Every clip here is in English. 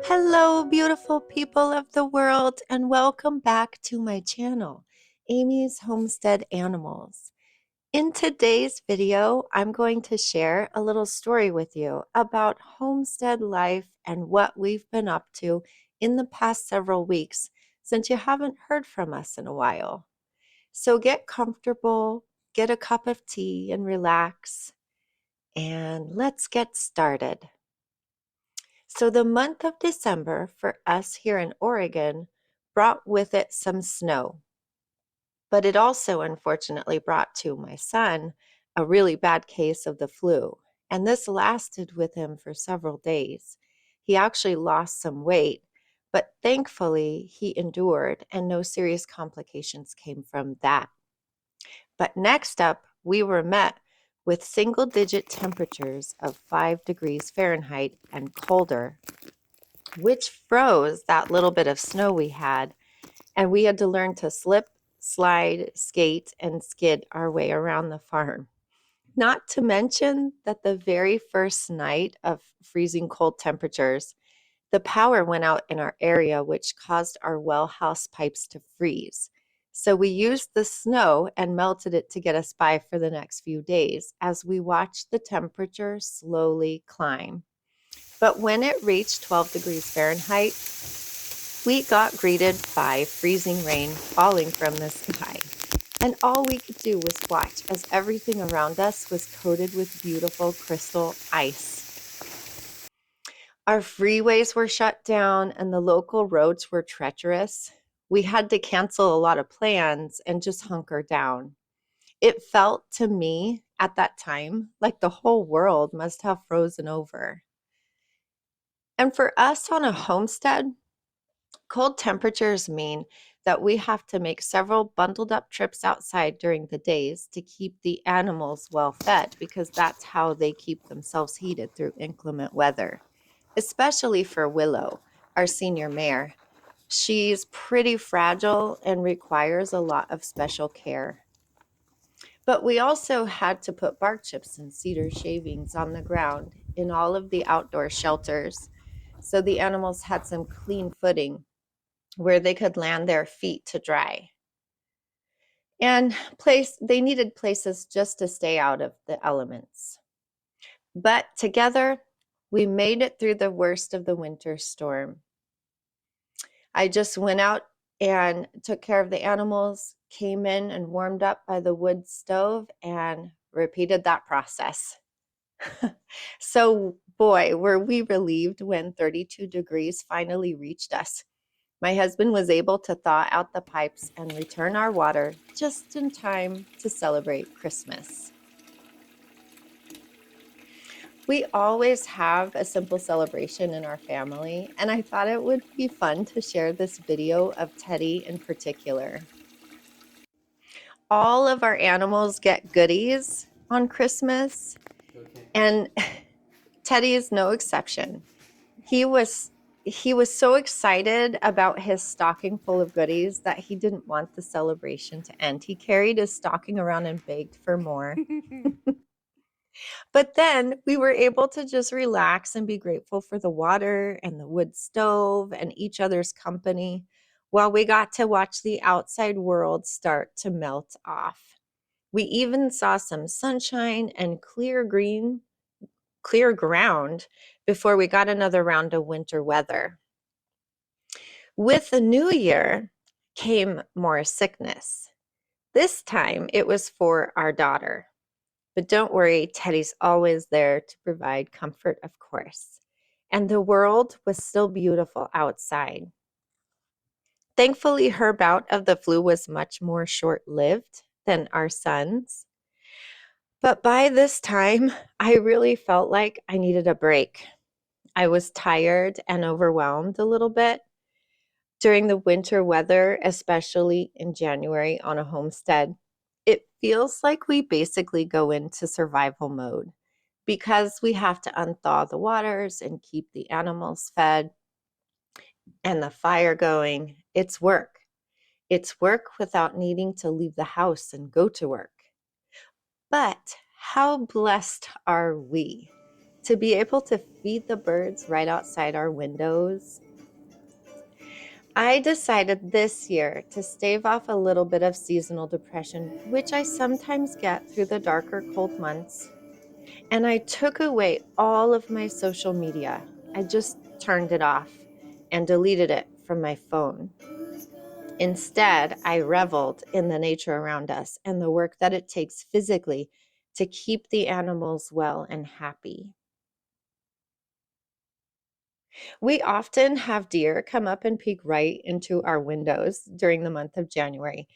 Hello, beautiful people of the world, and welcome back to my channel, Amy's Homestead Animals. In today's video, I'm going to share a little story with you about homestead life and what we've been up to in the past several weeks since you haven't heard from us in a while. So get comfortable, get a cup of tea, and relax, and let's get started. So, the month of December for us here in Oregon brought with it some snow, but it also unfortunately brought to my son a really bad case of the flu. And this lasted with him for several days. He actually lost some weight, but thankfully he endured and no serious complications came from that. But next up, we were met with single digit temperatures of 5 degrees Fahrenheit and colder, which froze that little bit of snow we had. And we had to learn to slip, slide, skate, and skid our way around the farm. Not to mention that the very first night of freezing cold temperatures, the power went out in our area, which caused our well house pipes to freeze. So we used the snow and melted it to get us by for the next few days as we watched the temperature slowly climb. But when it reached 12 degrees Fahrenheit, we got greeted by freezing rain falling from the sky. And all we could do was watch as everything around us was coated with beautiful crystal ice. Our freeways were shut down and the local roads were treacherous. We had to cancel a lot of plans and just hunker down. It felt to me at that time like the whole world must have frozen over. And for us on a homestead, cold temperatures mean that we have to make several bundled up trips outside during the days to keep the animals well fed because that's how they keep themselves heated through inclement weather, especially for Willow, our senior mare. She's pretty fragile and requires a lot of special care. But we also had to put bark chips and cedar shavings on the ground in all of the outdoor shelters so the animals had some clean footing where they could land their feet to dry. And they needed places just to stay out of the elements. But together, we made it through the worst of the winter storm. I just went out and took care of the animals, came in and warmed up by the wood stove, and repeated that process. So, boy, were we relieved when 32 degrees finally reached us. My husband was able to thaw out the pipes and return our water just in time to celebrate Christmas. We always have a simple celebration in our family, and I thought it would be fun to share this video of Teddy in particular. All of our animals get goodies on Christmas, and Teddy is no exception. He was so excited about his stocking full of goodies that he didn't want the celebration to end. He carried his stocking around and begged for more. But then we were able to just relax and be grateful for the water and the wood stove and each other's company while we got to watch the outside world start to melt off. We even saw some sunshine and clear ground before we got another round of winter weather. With the new year came more sickness. This time it was for our daughter. But don't worry, Teddy's always there to provide comfort, of course. And the world was still beautiful outside. Thankfully, her bout of the flu was much more short-lived than our son's. But by this time, I really felt like I needed a break. I was tired and overwhelmed a little bit. During the winter weather, especially in January on a homestead, it feels like we basically go into survival mode because we have to unthaw the waters and keep the animals fed and the fire going. It's work. It's work without needing to leave the house and go to work. But how blessed are we? to be able to feed the birds right outside our windows. I decided this year to stave off a little bit of seasonal depression, which I sometimes get through the darker, cold months. And I took away all of my social media. I just turned it off and deleted it from my phone. Instead, I reveled in the nature around us and the work that it takes physically to keep the animals well and happy. We often have deer come up and peek right into our windows during the month of January.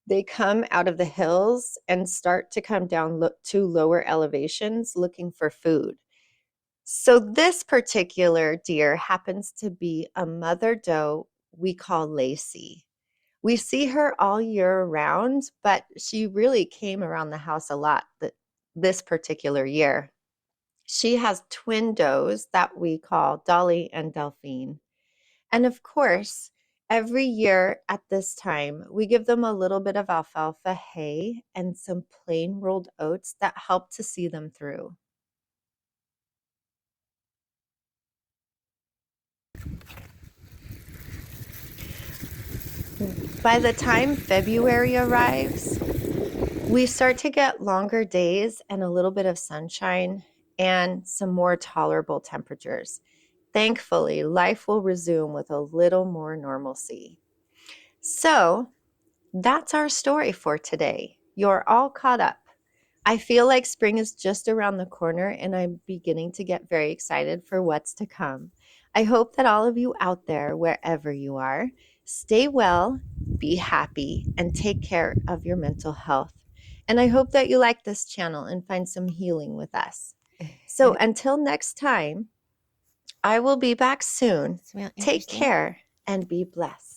They come out of the hills and start to come down to lower elevations looking for food. So this particular deer happens to be a mother doe we call Lacey. We see her all year round, but she really came around the house a lot this particular year. She has twin does that we call Dolly and Delphine. And of course, every year at this time, we give them a little bit of alfalfa hay and some plain rolled oats that help to see them through. By the time February arrives, we start to get longer days and a little bit of sunshine and some more tolerable temperatures. Thankfully, life will resume with a little more normalcy. So, that's our story for today. You're all caught up. I feel like spring is just around the corner and I'm beginning to get very excited for what's to come. I hope that all of you out there, wherever you are, stay well, be happy, and take care of your mental health. And I hope that you like this channel and find some healing with us. So until next time, I will be back soon. Take care and be blessed.